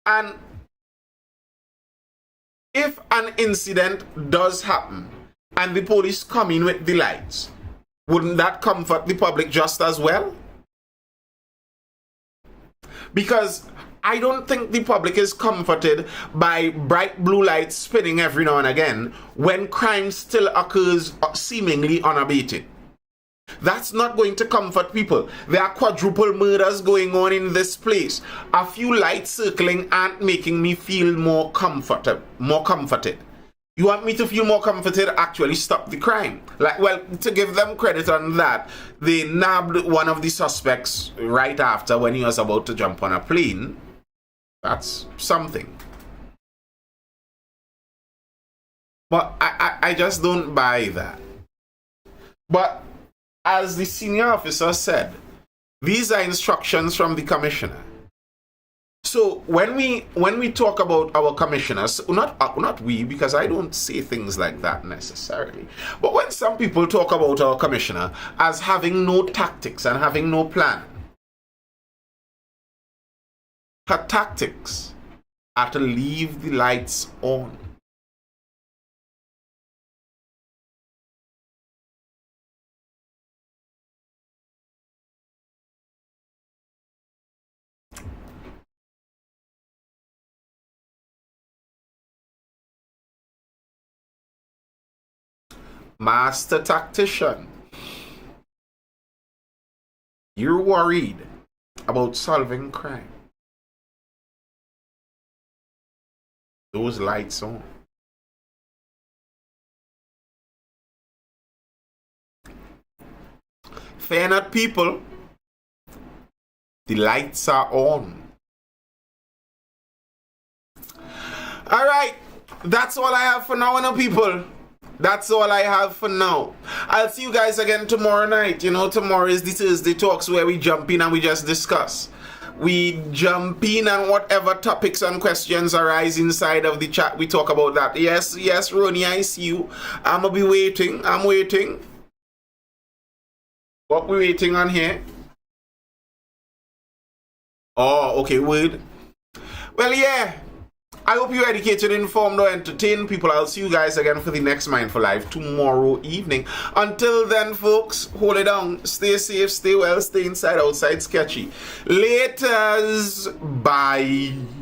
And if an incident does happen and the police come in with the lights, wouldn't that comfort the public just as well? Because I don't think the public is comforted by bright blue lights spinning every now and again when crime still occurs seemingly unabated. That's not going to comfort people. There are quadruple murders going on in this place. A few lights circling aren't making me feel more comforted. You want me to feel more comforted? Actually stop the crime. Well, to give them credit on that, they nabbed one of the suspects right after when he was about to jump on a plane. That's something. But I just don't buy that. But as the senior officer said, these are instructions from the commissioner. So when we talk about our commissioners, not we, because I don't say things like that necessarily, but when some people talk about our commissioner as having no tactics and having no plan, her tactics are to leave the lights on. Master tactician, you're worried about solving crime. Those lights on. Fear not, people. The lights are on. Alright, that's all I have for now, people. That's all I have for now. I'll see you guys again tomorrow night. You know, tomorrow is the Thursday Talks where we jump in and we just discuss. We jump in and whatever topics and questions arise inside of the chat, we talk about that. Yes, Ronnie, I see you. I'm gonna be waiting. I'm waiting. What we waiting on here? Oh, okay, word. Well, yeah. I hope you're educated, informed, or entertained, people. I'll see you guys again for the next Mindful Live tomorrow evening. Until then, folks, hold it down. Stay safe, stay well, stay inside, outside sketchy. Laters. Bye.